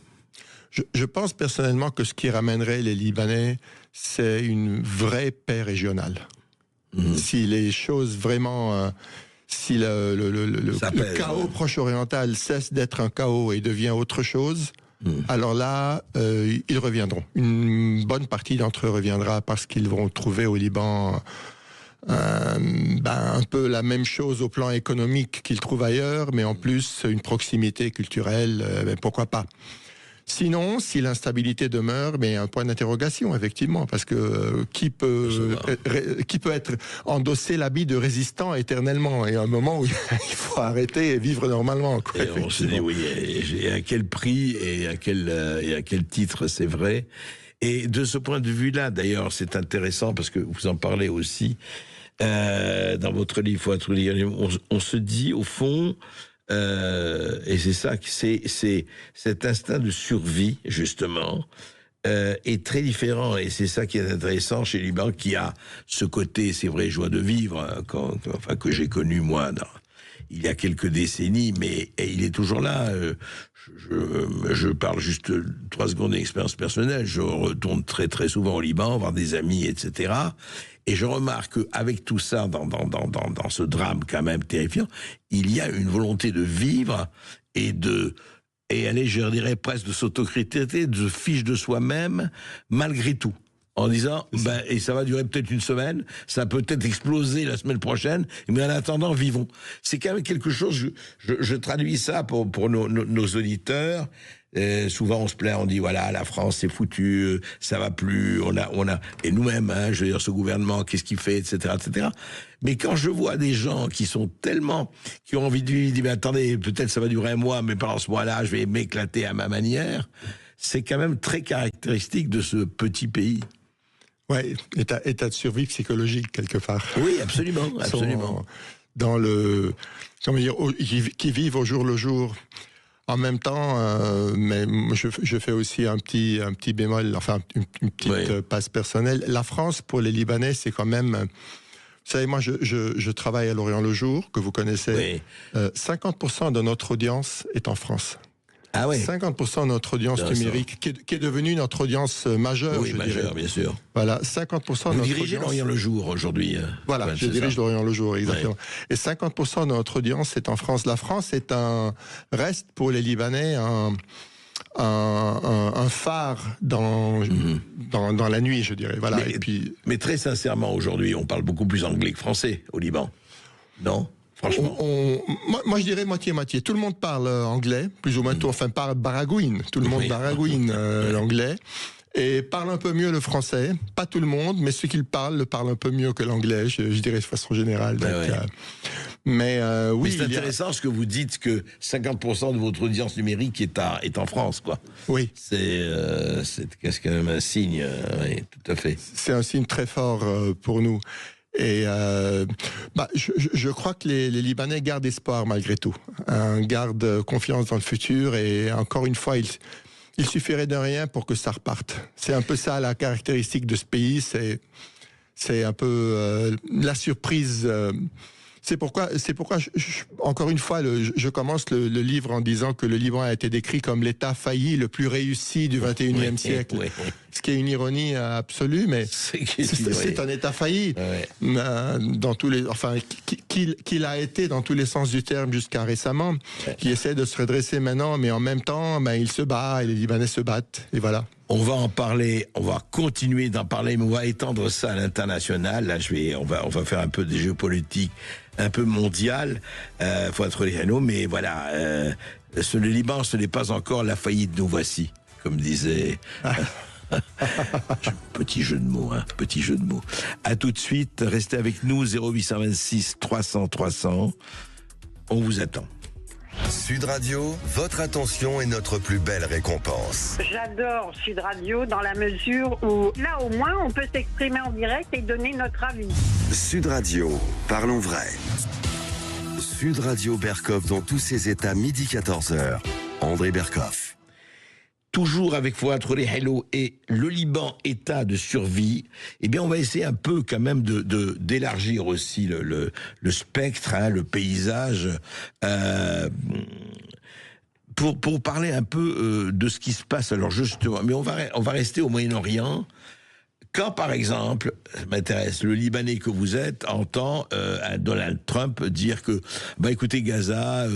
Je pense personnellement que ce qui ramènerait les Libanais, c'est une vraie paix régionale. Si les choses vraiment... si le chaos proche-oriental cesse d'être un chaos et devient autre chose, alors là, ils reviendront. Une bonne partie d'entre eux reviendra parce qu'ils vont trouver au Liban... un peu la même chose au plan économique qu'ils trouvent ailleurs, mais en plus une proximité culturelle, pourquoi pas. Sinon, si l'instabilité demeure, mais un point d'interrogation, effectivement, parce que qui peut être endosser l'habit de résistant éternellement? Et à un moment où il faut arrêter et vivre normalement, quoi,
et on se dit oui, et à quel prix et à quel titre c'est vrai. Et de ce point de vue-là, d'ailleurs, c'est intéressant parce que vous en parlez aussi dans votre livre, Faut être libre. On se dit, au fond, et c'est ça, c'est cet instinct de survie, justement, est très différent. Et c'est ça qui est intéressant chez Liban, qui a ce côté, c'est vrai, joie de vivre, que j'ai connu, moi, il y a quelques décennies, mais il est toujours là. Je parle juste 3 secondes d'expérience personnelle. Je retourne très très souvent au Liban, voir des amis, etc. Et je remarque qu'avec tout ça, dans ce drame quand même terrifiant, il y a une volonté de vivre et aller, je dirais, presque de s'autocritiquer, de se fiche de soi-même, malgré tout. En disant, et ça va durer peut-être une semaine, ça peut peut-être exploser la semaine prochaine, mais en attendant, vivons. C'est quand même quelque chose, je traduis ça pour nos auditeurs. Souvent on se plaint, on dit voilà, la France c'est foutu, ça va plus, on a et nous-mêmes, je veux dire, ce gouvernement, qu'est-ce qu'il fait, etc., etc. Mais quand je vois des gens qui ont envie de vivre, mais attendez, peut-être ça va durer un mois, mais pendant ce mois-là, je vais m'éclater à ma manière. C'est quand même très caractéristique de ce petit pays.
Ouais, état de survie psychologique quelque part.
Oui, absolument, absolument.
Dans le, comment dire, qui vivent au jour le jour. En même temps, mais je fais aussi un petit bémol, enfin une petite passe personnelle. La France pour les Libanais, c'est quand même. Vous savez, moi, je travaille à Lorient le Jour, que vous connaissez. Oui. 50% de notre audience est en France.
Ah ouais.
50% de notre audience numérique, qui est devenue notre audience majeure,
je dirais. Bien sûr.
Voilà, 50% de notre audience... Vous
dirigez Lorient le Jour aujourd'hui.
Voilà, je dirige Lorient le Jour, exactement. Ouais. Et 50% de notre audience est en France. La France reste pour les Libanais un phare dans la nuit, je dirais. Voilà.
Mais très sincèrement, aujourd'hui, on parle beaucoup plus anglais que français au Liban. Non ? Franchement.
Moi, je dirais moitié-moitié. Tout le monde parle anglais, plus ou moins tout, enfin, parle baragouine. Tout le monde baragouine l'anglais. Et parle un peu mieux le français. Pas tout le monde, mais ceux qui le parlent un peu mieux que l'anglais, je dirais de façon générale. Donc, mais
c'est intéressant ce que vous dites, que 50% de votre audience numérique est en France, quoi.
Oui.
C'est quand même un signe, oui, tout à fait.
C'est un signe très fort pour nous. Et je crois que les Libanais gardent espoir malgré tout, gardent confiance dans le futur, et encore une fois, il suffirait de rien pour que ça reparte. C'est un peu ça la caractéristique de ce pays, c'est un peu la surprise. C'est pourquoi encore une fois, je commence le livre en disant que le Liban a été décrit comme l'État failli le plus réussi du 21e siècle. Oui. Ce qui est une ironie absolue, mais c'est un État failli. Dans tous les, enfin, qu'il a été dans tous les sens du terme jusqu'à récemment, qui essaie de se redresser maintenant, mais en même temps, il se bat, et les Libanais se battent, et voilà.
On va en parler, on va continuer d'en parler, mais on va étendre ça à l'international. Là, on va faire un peu de géopolitique, un peu mondial. Faut être réaliste, mais voilà, le Liban, ce n'est pas encore la faillite, nous voici, comme disait. Petit jeu de mots, petit jeu de mots. À tout de suite, restez avec nous, 0826 300 300. On vous attend.
Sud Radio, votre attention est notre plus belle récompense.
J'adore Sud Radio dans la mesure où, là au moins, on peut s'exprimer en direct et donner notre avis.
Sud Radio, parlons vrai. Sud Radio Berkoff dans tous ses états, midi 14h. André Berkoff.
Toujours avec Fouad Hello et le Liban, état de survie, eh bien on va essayer un peu quand même d'élargir aussi le spectre, le paysage, pour parler un peu de ce qui se passe. Alors justement, mais on va rester au Moyen-Orient. Quand, par exemple, ça m'intéresse, le Libanais que vous êtes entend Donald Trump dire que, écoutez, Gaza,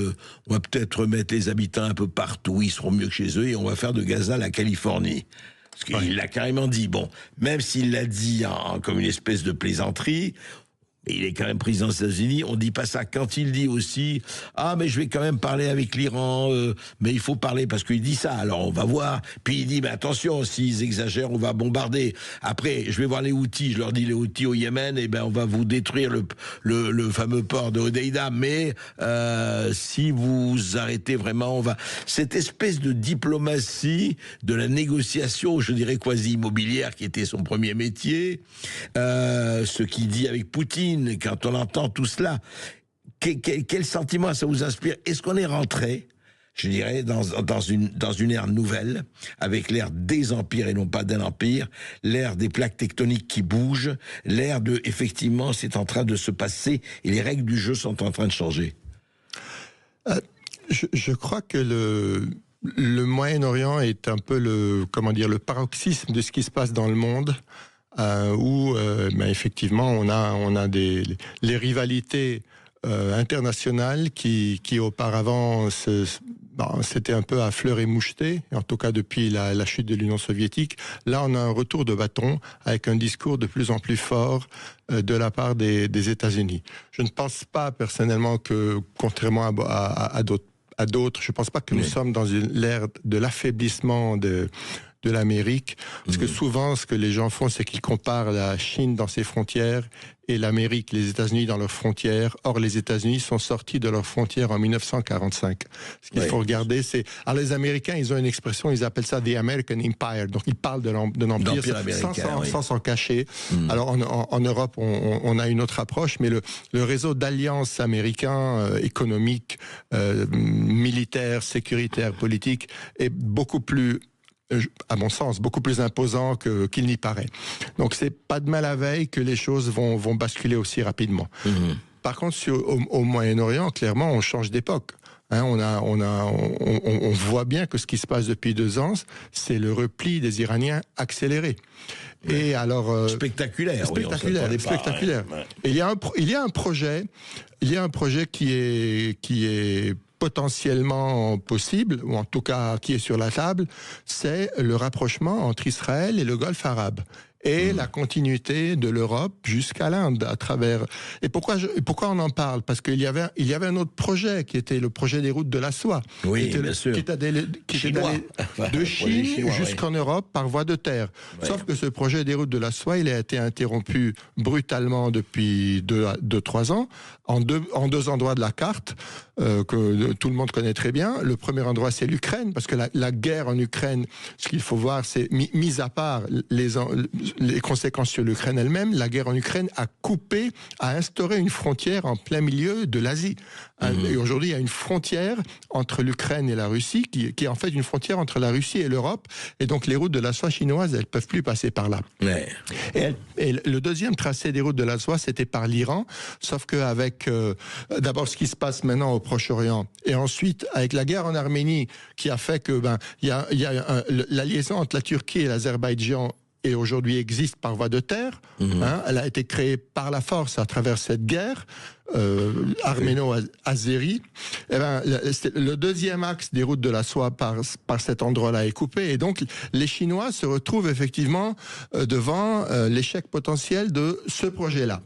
on va peut-être remettre les habitants un peu partout, ils seront mieux que chez eux, et on va faire de Gaza la Californie. Parce qu'il l'a carrément dit. Bon, même s'il l'a dit comme une espèce de plaisanterie, Et il est quand même président des États-Unis. On dit pas ça. Quand il dit aussi, mais je vais quand même parler avec l'Iran, mais il faut parler parce qu'il dit ça. Alors on va voir. Puis il dit, mais attention, s'ils exagèrent, on va bombarder. Après, je vais voir les Houthis. Je leur dis, les Houthis au Yémen, on va vous détruire le fameux port de Hodeïda. Mais si vous arrêtez vraiment, on va. Cette espèce de diplomatie de la négociation, je dirais quasi immobilière, qui était son premier métier, ce qu'il dit avec Poutine. Quand on entend tout cela, quel sentiment ça vous inspire? Est-ce qu'on est rentré, je dirais, dans une ère nouvelle, avec l'ère des empires et non pas d'un empire, l'ère des plaques tectoniques qui bougent, l'ère de, effectivement, c'est en train de se passer et les règles du jeu sont en train de changer?
Je crois que le Moyen-Orient est un peu le paroxysme de ce qui se passe dans le monde. Où effectivement on a les rivalités internationales qui auparavant c'était un peu à fleur et moucheté, en tout cas depuis la chute de l'Union soviétique. Là on a un retour de bâton avec un discours de plus en plus fort de la part des États-Unis. Je ne pense pas personnellement que, contrairement à d'autres, je ne pense pas que nous sommes dans l'ère de l'affaiblissement de l'Amérique, parce que souvent ce que les gens font, c'est qu'ils comparent la Chine dans ses frontières et l'Amérique, les États-Unis dans leurs frontières. Or, les États-Unis sont sortis de leurs frontières en 1945. Ce qu'il faut regarder, c'est... Alors, les Américains, ils ont une expression, ils appellent ça « the American Empire ». Donc, ils parlent de l'Empire sans s'en cacher. Alors, en Europe, on a une autre approche, mais le réseau d'alliances américains, économiques, militaires, sécuritaires, politiques, est beaucoup plus, à mon sens, beaucoup plus imposant qu'il n'y paraît. Donc c'est pas de mal à veille que les choses vont basculer aussi rapidement. Par contre, au Moyen-Orient, clairement, on change d'époque. On voit bien que ce qui se passe depuis 2 ans, c'est le repli des Iraniens accéléré. Et alors
spectaculaire.
Spectaculaire. Et il y a un projet qui est potentiellement possible, ou en tout cas qui est sur la table, c'est le rapprochement entre Israël et le Golfe arabe. Et la continuité de l'Europe jusqu'à l'Inde à travers. Et pourquoi on en parle? Parce qu'il y avait un autre projet qui était le projet des routes de la soie.
Oui, bien sûr.
Qui était allé de Chine jusqu'en Europe par voie de terre. Sauf que ce projet des routes de la soie, il a été interrompu brutalement depuis 2-3 ans en deux endroits de la carte que tout le monde connaît très bien. Le premier endroit, c'est l'Ukraine, parce que la guerre en Ukraine, ce qu'il faut voir, c'est mis à part les conséquences sur l'Ukraine elle-même, la guerre en Ukraine a instauré une frontière en plein milieu de l'Asie. Et aujourd'hui, il y a une frontière entre l'Ukraine et la Russie, qui est en fait une frontière entre la Russie et l'Europe. Et donc, les routes de la soie chinoises, elles ne peuvent plus passer par là. Et le deuxième tracé des routes de la soie, c'était par l'Iran. Sauf qu'avec, d'abord, ce qui se passe maintenant au Proche-Orient, et ensuite, avec la guerre en Arménie, qui a fait que, la liaison entre la Turquie et l'Azerbaïdjan et aujourd'hui existe par voie de terre. Elle a été créée par la force à travers cette guerre arméno-azérie. Le deuxième axe des routes de la soie par cet endroit-là est coupé, et donc les Chinois se retrouvent effectivement devant l'échec potentiel de ce projet-là.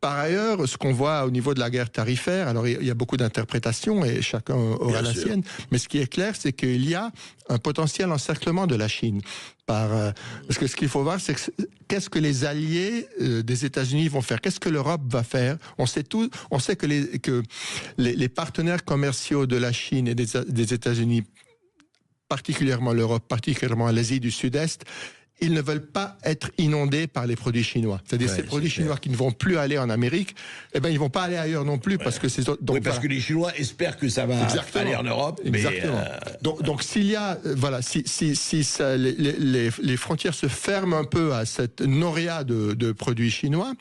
Par ailleurs, ce qu'on voit au niveau de la guerre tarifaire, alors il y a beaucoup d'interprétations et chacun aura la sienne, mais ce qui est clair, c'est qu'il y a un potentiel encerclement de la Chine. Parce que ce qu'il faut voir, c'est qu'est-ce que les alliés des États-Unis vont faire, qu'est-ce que l'Europe va faire. On sait que les partenaires commerciaux de la Chine et des États-Unis, particulièrement l'Europe, particulièrement l'Asie du Sud-Est, ils ne veulent pas être inondés par les produits chinois. C'est-à-dire ces produits chinois qui ne vont plus aller en Amérique, ils vont pas aller ailleurs non plus parce que c'est donc
parce que les Chinois espèrent que ça va aller en Europe.
Exactement. Donc s'il y a les frontières se ferment un peu à cette noria de produits chinois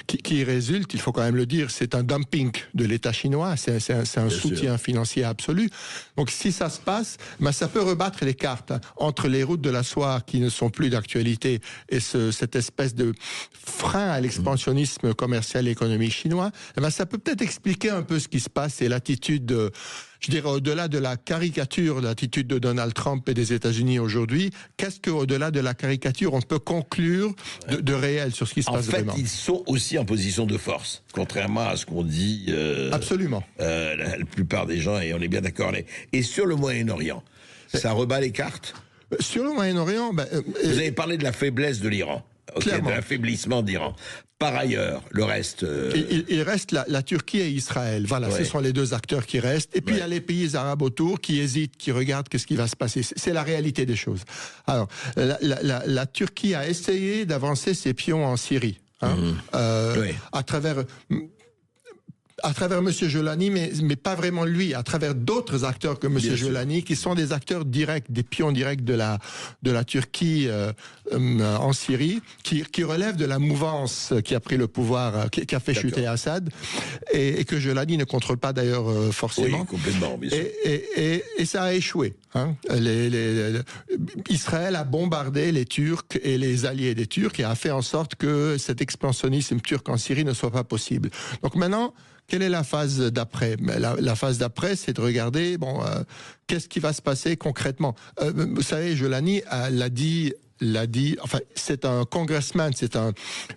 qui résulte, il faut quand même le dire, c'est un dumping de l'État chinois, c'est un soutien financier absolu. Donc si ça se passe, ça peut rebattre les cartes entre les routes de la soie qui ne sont plus d'actualité d'actualité et cette espèce de frein à l'expansionnisme commercial et économique chinois, eh ben, ça peut peut-être expliquer un peu ce qui se passe et l'attitude, je dirais, au-delà de la caricature, l'attitude de Donald Trump et des États-Unis aujourd'hui, qu'est-ce qu'au-delà de la caricature, on peut conclure de réel sur ce qui se passe vraiment?
En fait, ils sont aussi en position de force, contrairement à ce qu'on dit.
Absolument.
La plupart des gens, et on est bien d'accord. Et sur le Moyen-Orient, ça rebat les cartes?
Sur le Moyen-Orient...
Vous avez parlé de la faiblesse de l'Iran, de l'affaiblissement d'Iran. Par ailleurs, le reste...
Il reste la Turquie et Israël. Voilà, ce sont les deux acteurs qui restent. Et puis il y a les pays arabes autour qui hésitent, qui regardent qu'est-ce qui va se passer. C'est la réalité des choses. Alors, la Turquie a essayé d'avancer ses pions en Syrie. À travers M. Jolani, mais pas vraiment lui, à travers d'autres acteurs que M. Jolani, qui sont des acteurs directs, des pions directs de la Turquie en Syrie, qui relèvent de la mouvance qui a pris le pouvoir, qui a fait chuter Assad, et que Jolani ne contrôle pas d'ailleurs forcément.
Oui, complètement, bien sûr.
Et ça a échoué. Israël a bombardé les Turcs et les alliés des Turcs et a fait en sorte que cet expansionnisme turc en Syrie ne soit pas possible. Donc maintenant, quelle est la phase d'après? La phase d'après, c'est de regarder, qu'est-ce qui va se passer concrètement? Vous savez, Jolani l'a dit, enfin, c'est un congressman,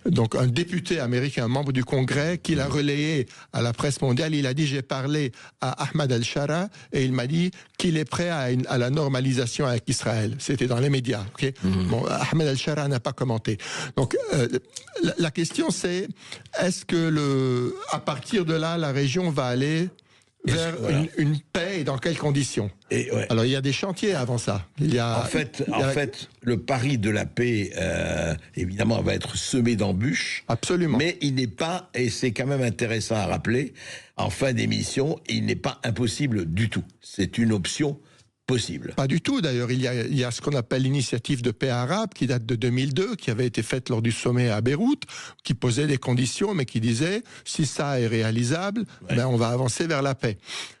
donc un député américain, un membre du Congrès, qui l'a relayé à la presse mondiale. Il a dit, j'ai parlé à Ahmed al-Shara et il m'a dit qu'il est prêt à la normalisation avec Israël. C'était dans les médias. Okay? Bon, Ahmed al-Shara n'a pas commenté. Donc, la question c'est, est-ce que à partir de là, la région va aller vers une paix et dans quelles conditions? Alors il y a des chantiers avant ça. En fait,
le pari de la paix, évidemment, va être semé d'embûches.
Absolument.
Mais il n'est pas, et c'est quand même intéressant à rappeler, en fin d'émission, il n'est pas impossible du tout. C'est une option possible.
Pas du tout, d'ailleurs. Il y a ce qu'on appelle l'initiative de paix arabe qui date de 2002, qui avait été faite lors du sommet à Beyrouth, qui posait des conditions, mais qui disait, si ça est réalisable, on va avancer vers la paix.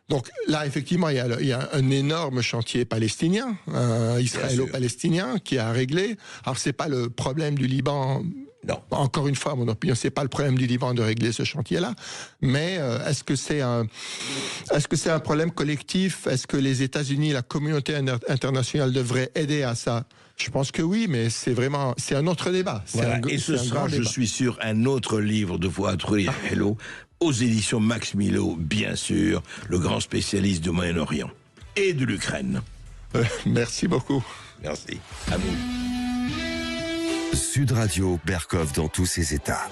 Donc là, effectivement, il y a un énorme chantier palestinien, israélo-palestinien, qui est à régler. Alors, c'est pas le problème du Liban. Non. Encore une fois, à mon opinion, c'est pas le problème du Liban de régler ce chantier-là. Mais est-ce que c'est un problème collectif? Est-ce que les États-Unis, la communauté internationale devraient aider à ça? Je pense que oui, mais c'est un autre débat.
Et ce sera, je suis sûr, un autre livre de Fouad Hello, aux éditions Max Milo, bien sûr, le grand spécialiste du Moyen-Orient et de l'Ukraine.
Merci beaucoup.
Merci. À vous.
Sud Radio, Berkov dans tous ses états.